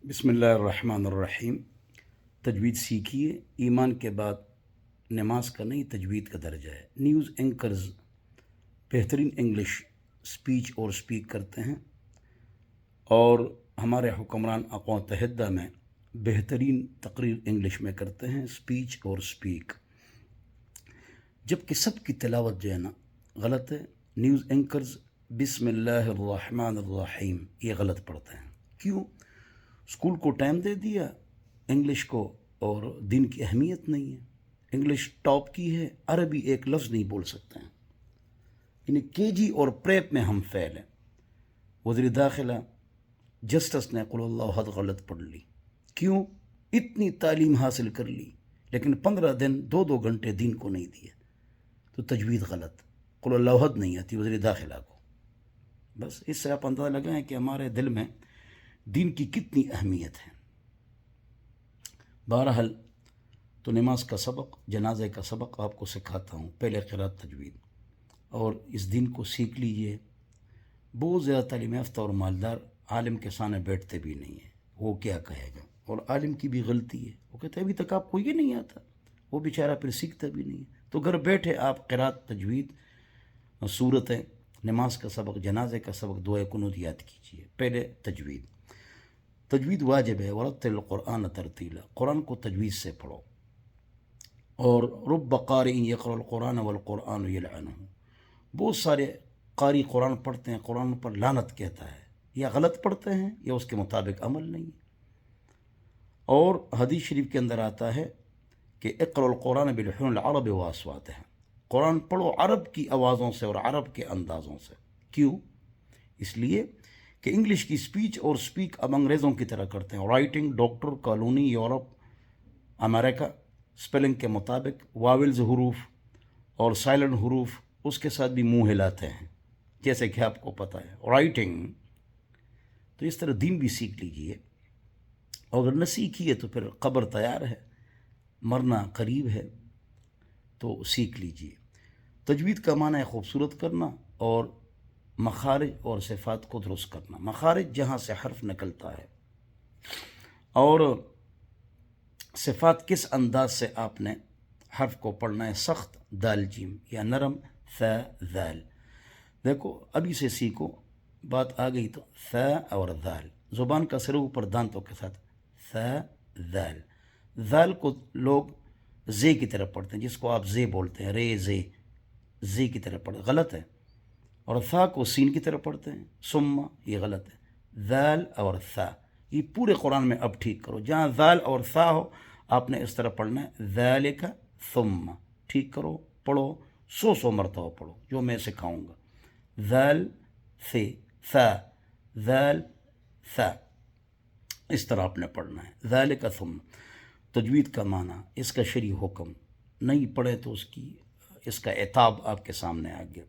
بسم اللہ الرحمن الرحیم۔ تجوید سیکھیے، ایمان کے بعد نماز کا نہیں تجوید کا درجہ ہے۔ نیوز اینکرز بہترین انگلش سپیچ اور سپیک کرتے ہیں، اور ہمارے حکمران اقوام متحدہ میں بہترین تقریر انگلش میں کرتے ہیں، سپیچ اور سپیک، جبکہ سب کی تلاوت جو ہے نا غلط ہے۔ نیوز اینکرز بسم اللہ الرحمن الرحیم یہ غلط پڑھتے ہیں۔ کیوں؟ اسکول کو ٹائم دے دیا انگلش کو، اور دین کی اہمیت نہیں ہے۔ انگلش ٹاپ کی ہے، عربی ایک لفظ نہیں بول سکتے ہیں، یعنی کے جی اور پریپ میں ہم فیل ہیں۔ وزیر داخلہ جسٹس نے قل اللہ احد غلط پڑھ لی۔ کیوں؟ اتنی تعلیم حاصل کر لی لیکن 15 دن 2 گھنٹے دین کو نہیں دیے، تو تجوید غلط، قل اللہ احد نہیں آتی وزیر داخلہ کو۔ بس اس سے آپ اندازہ لگائیں کہ ہمارے دل میں دین کی کتنی اہمیت ہے۔ بہرحال تو نماز کا سبق، جنازے کا سبق آپ کو سکھاتا ہوں، پہلے قرات تجوید، اور اس دین کو سیکھ لیجئے۔ بہت زیادہ تعلیم یافتہ اور مالدار عالم کے سامنے بیٹھتے بھی نہیں ہیں، وہ کیا کہے گا، اور عالم کی بھی غلطی ہے، وہ کہتے ہیں ابھی تک آپ کو یہ نہیں آتا، وہ بیچارہ پھر سیکھتا بھی نہیں ہے۔ تو گھر بیٹھے آپ قرات تجوید، صورتیں، نماز کا سبق، جنازے کا سبق، دعائے قنوت یاد کیجئے۔ پہلے تجوید، تجوید واجب ہے۔ ورتل القرآن ترتیلا، قرآن کو تجوید سے پڑھو۔ اور رب قارئ یقرأ القرآن والقرآن یلعنہ، بہت سارے قاری قرآن پڑھتے ہیں، قرآن پر لعنت کہتا ہے، یا غلط پڑھتے ہیں یا اس کے مطابق عمل نہیں۔ اور حدیث شریف کے اندر آتا ہے کہ اقرأ القرآن بلحون العرب واصواتها، قرآن پڑھو عرب کی آوازوں سے اور عرب کے اندازوں سے۔ کیوں؟ اس لیے کہ انگلش کی سپیچ اور سپیک اب انگریزوں کی طرح کرتے ہیں، رائٹنگ ڈاکٹر کالونی یورپ امریکہ، سپیلنگ کے مطابق واولز حروف اور سائلنٹ حروف اس کے ساتھ بھی منہ ہلاتے ہیں، جیسے کہ آپ کو پتہ ہے رائٹنگ۔ تو اس طرح دین بھی سیکھ لیجئے، اور اگر نہ سیکھیے تو پھر قبر تیار ہے، مرنا قریب ہے، تو سیکھ لیجئے۔ تجوید کا معنی ہے خوبصورت کرنا اور مخارج اور صفات کو درست کرنا۔ مخارج جہاں سے حرف نکلتا ہے، اور صفات کس انداز سے آپ نے حرف کو پڑھنا ہے، سخت دال جیم یا نرم ث ذال۔ دیکھو ابھی سے سیکھو، بات آ گئی تو ث اور ذال، زبان کا سر اوپر دانتوں کے ساتھ، ث ذال۔ ذال کو لوگ زے کی طرف پڑھتے ہیں، جس کو آپ زے بولتے ہیں، رے زے کی طرف پڑھتے، غلط ہے۔ اور ثا کو سین کی طرف پڑھتے ہیں، ثم، یہ غلط ہے۔ ذال اور ثا، یہ پورے قرآن میں اب ٹھیک کرو، جہاں ذال اور ثا ہو آپ نے اس طرح پڑھنا ہے، ذالک ثم، ٹھیک کرو، پڑھو، 100 مرتبہ پڑھو جو میں سکھاؤں گا۔ ذال سے ثا، ذال ثا، اس طرح آپ نے پڑھنا ہے، ذالک ثم۔ تجوید کا معنی، اس کا شرعی حکم، نہیں پڑھے تو اس کا عتاب آپ کے سامنے آ گیا۔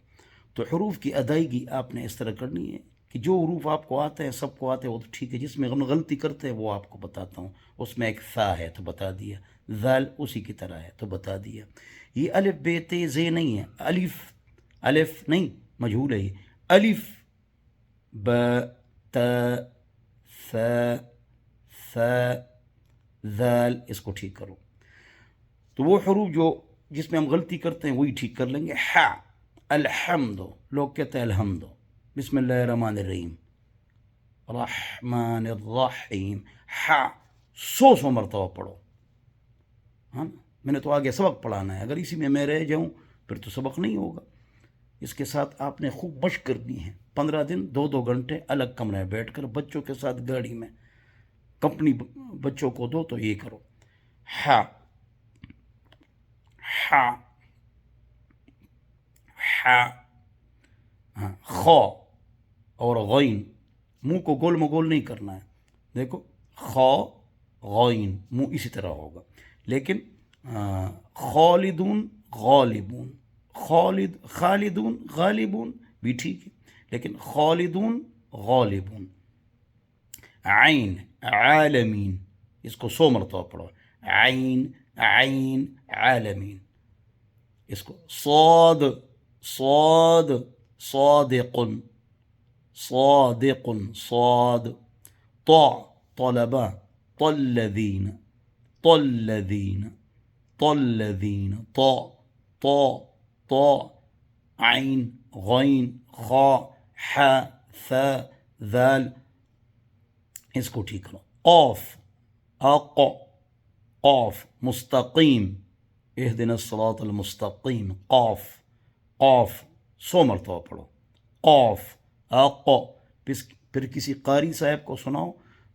تو حروف کی ادائیگی آپ نے اس طرح کرنی ہے کہ جو حروف آپ کو آتے ہیں، سب کو آتے ہیں وہ تو ٹھیک ہے، جس میں ہم غلطی کرتے ہیں وہ آپ کو بتاتا ہوں۔ اس میں ایک ثا ہے تو بتا دیا، ذال اسی کی طرح ہے تو بتا دیا۔ یہ الف بے تے زے نہیں ہے، الف نہیں، مجہول ہے یہ، الف ب ت ث ث ذال، اس کو ٹھیک کرو۔ تو وہ حروف جس میں ہم غلطی کرتے ہیں وہی ٹھیک کر لیں گے۔ ح، الحمد، لوگ کہتے ہیں الحمد، بسم اللہ الرحمن الرحیم، رحمن الرحیم، ح 100 مرتبہ پڑھو، ہاں نا؟ میں نے تو آگے سبق پڑھانا ہے، اگر اسی میں رہ جاؤں پھر تو سبق نہیں ہوگا۔ اس کے ساتھ آپ نے خوب مشق کرنی ہے، 15 دن 2 گھنٹے الگ کمرے میں بیٹھ کر، بچوں کے ساتھ گاڑی میں، کمپنی بچوں کو دو تو یہ کرو۔ ح، ح، ہاں، خو اور غین، منہ کو گول مگول نہیں کرنا ہے، دیکھو خو غین، منہ اسی طرح ہوگا، لیکن خالدون غالبون، خالدون غالبون بھی ٹھیک ہے، لیکن خالدون غالبون۔ عین، عالمین، اس کو 100 مرتبہ پڑھو، عین عین عالمین۔ اس کو صاد، صاد صادق، صادق، صاد، طا، طلبا طلذین طلذین طلذین طا طا طا عین غین خا ح ث ذال، اس کو ٹھیک کرو. قاف اق قاف مستقیم اہدنا الصراط المستقیم قاف قاف 100 مرتبہ پڑھو. قاف اق، پھر کسی قاری صاحب کو سناؤ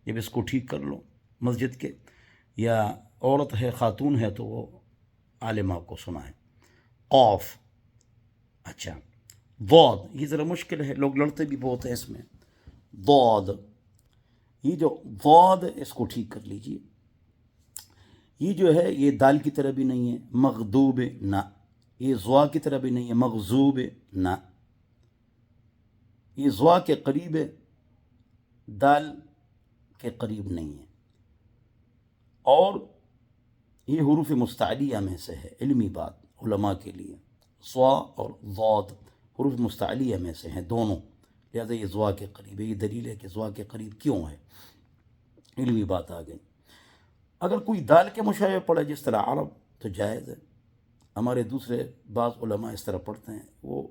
جب اس کو ٹھیک کر لو مسجد کے، یا عورت ہے خاتون ہے تو وہ عالمہ کو سنائے. قاف. اچھا ضاد، یہ ذرا مشکل ہے، لوگ لڑتے بھی بہت ہیں اس میں. ضاد، یہ جو ضاد اس کو ٹھیک کر لیجیے. یہ جو ہے یہ دال کی طرح بھی نہیں ہے، مغضوب نہ. یہ زوا کی طرح بھی نہیں ہے، مغضوب نہ. یہ زوا کے قریب ہے، دال کے قریب نہیں ہے. اور یہ حروف مستعلیہ میں سے ہے، علمی بات علماء کے لیے. صا اور ضاد حروف مستعلیہ میں سے ہیں دونوں، لہذا یہ زوا کے قریب ہے. یہ دلیل ہے کہ زوا کے قریب کیوں ہے، علمی بات آ گئی. اگر کوئی دال کے مشابہ پڑھے جس طرح عرب تو جائز ہے. ہمارے دوسرے بعض علماء اس طرح پڑھتے ہیں، وہ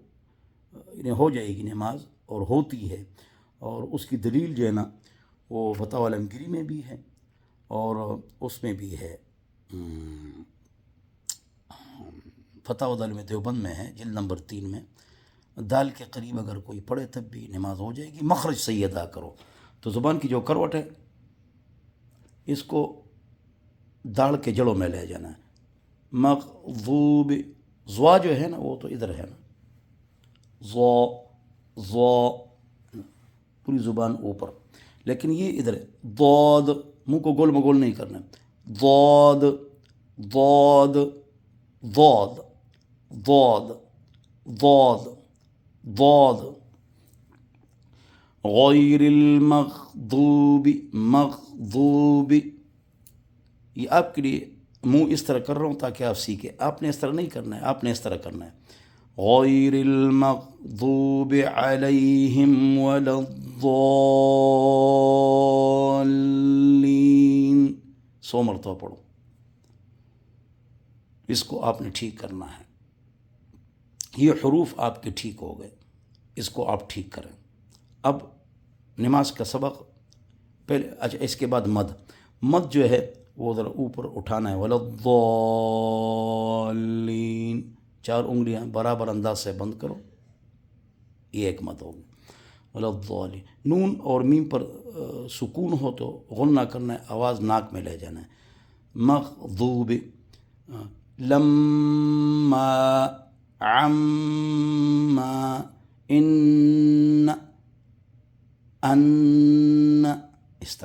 انہیں ہو جائے گی نماز، اور ہوتی ہے. اور اس کی دلیل جو ہے نا وہ فتاوی علمگیری میں بھی ہے، اور اس میں بھی ہے فتاوی علم دیوبند میں ہے، جلد نمبر 3 میں. دال کے قریب اگر کوئی پڑھے تب بھی نماز ہو جائے گی. مخرج صحیح ادا کرو. تو زبان کی جو کروٹ ہے اس کو داڑھ کے جڑوں میں لے جانا ہے. مغضوب، زوا جو ہے نا وہ تو ادھر ہے نا، زو زو پوری زبان اوپر، لیکن یہ ادھر ہے. ضاد، منہ کو گول مگول نہیں کرنا. ضاد ضاد ضاد ضاد ضاد ضاد. غیر المغضوب مغضوب، یہ آپ کے لیے منہ اس طرح کر رہا ہوں تاکہ آپ سیکھیں. آپ نے اس طرح نہیں کرنا ہے، آپ نے اس طرح کرنا ہے. غیر المغضوب علیہم ولا الضالین. 100 مرتبہ پڑھو. اس کو آپ نے ٹھیک کرنا ہے. یہ حروف آپ کے ٹھیک ہو گئے، اس کو آپ ٹھیک کریں. اب نماز کا سبق پہلے. اچھا اس کے بعد مد جو ہے وہ ذرا اوپر اٹھانا ہے. ولا الضالین، 4 انگلیاں برابر انداز سے بند کرو، یہ ایک مد ہوگی. ولا الضالین. نون اور میم پر سکون ہو تو غنہ کرنا ہے، آواز ناک میں لے جانا ہے. مغضوب. لما عما ان ان، اس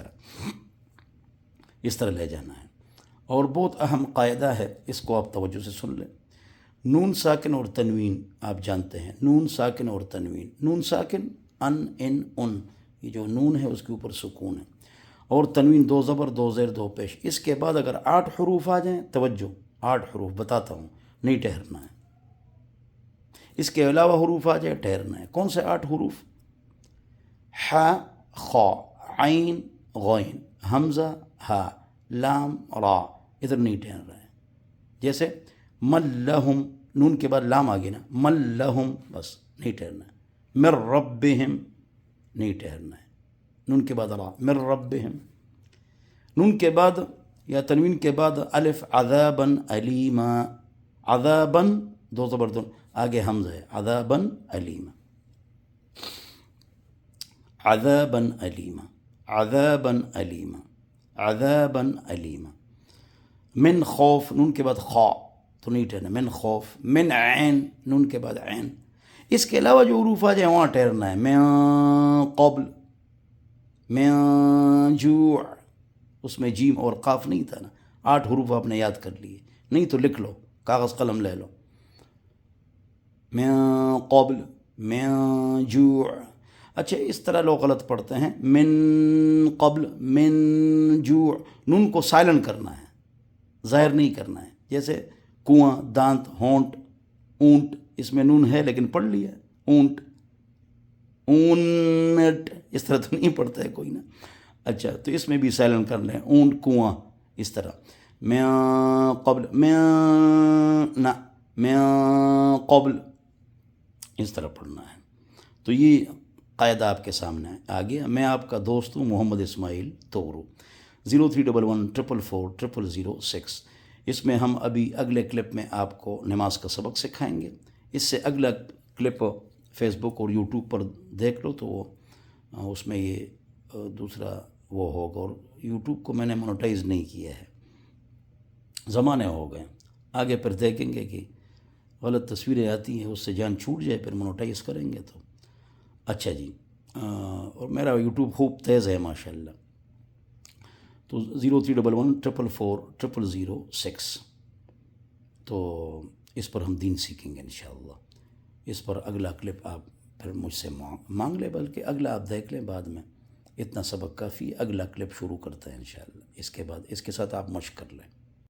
طرح لے جانا ہے. اور بہت اہم قاعدہ ہے، اس کو آپ توجہ سے سن لیں. نون ساکن اور تنوین آپ جانتے ہیں، نون ساکن اور تنوین. نون ساکن ان، یہ جو نون ہے اس کے اوپر سکون ہے، اور تنوین 2 زبر 2 زیر 2 پیش. اس کے بعد اگر 8 حروف آ جائیں، توجہ 8 حروف بتاتا ہوں، نہیں ٹھہرنا ہے. اس کے علاوہ حروف آ جائے ٹھہرنا ہے. کون سے 8 حروف؟ ح خا عین غین حمزہ ہا لام را، ادھر نہیں ٹھہر رہا ہے. جیسے ملہم، نون کے بعد لام آ گئی نا، ملہم، بس نہیں ٹھہرنا ہے. من ربہم، نہیں ٹھہرنا ہے. نون کے بعد را، من ربہم. نون کے بعد یا تنوین کے بعد الف عذابا علیما. عذابا 2 زبر 2، آگے حمزہ ہے. عذابا علیما، عذابا علیما، عذابا علیما، عذابا علیما. من خوف، نون کے بعد خا تو نہیں ٹھہرنا، من خوف. من عین، نون کے بعد عین. اس کے علاوہ جو حروف آ جائیں وہاں ٹھہرنا ہے. من قبل، من جوع، اس میں جیم اور قاف نہیں تھا نا. 8 حروف آپ نے یاد کر لیے، نہیں تو لکھ لو، کاغذ قلم لے لو. من قبل، من جوع. اچھا اس طرح لوگ غلط پڑھتے ہیں، من قبل، من جوع. نون کو سائلنٹ کرنا ہے، ظاہر نہیں کرنا ہے. جیسے کنواں، دانت، ہونٹ، اونٹ، اس میں نون ہے لیکن پڑھ لیا اونٹ. اونٹ، اس طرح تو نہیں پڑھتا ہے کوئی نا. اچھا تو اس میں بھی سائلنٹ کر لیں، اونٹ کنواں اس طرح، میں قبل میں نہ میں قبل اس طرح پڑھنا ہے۔ تو یہ قاعدہ آپ کے سامنے آ گیا۔ میں آپ کا دوست ہوں محمد اسماعیل توغرو، 0311440006۔ اس میں ہم ابھی اگلے کلپ میں آپ کو نماز کا سبق سکھائیں گے۔ اس سے اگلا کلپ فیس بک اور یوٹیوب پر دیکھ لو تو اس میں یہ دوسرا وہ ہوگا، اور یوٹیوب کو میں نے مونیٹائز نہیں کیا ہے، زمانے ہو گئے، آگے پھر دیکھیں گے کہ غلط تصویریں آتی ہیں، اس سے جان چھوٹ جائے پھر مونیٹائز کریں گے تو اچھا جی۔ اور میرا یوٹیوب خوب تیز ہے ماشاءاللہ، تو 0311440006، تو اس پر ہم دین سیکھیں گے انشاءاللہ۔ اس پر اگلا کلپ آپ پھر مجھ سے مانگ لیں، بلکہ اگلا آپ دیکھ لیں بعد میں، اتنا سبق کافی ہے، اگلا کلپ شروع کرتے ہیں انشاءاللہ، اس کے بعد اس کے ساتھ آپ مشق کر لیں۔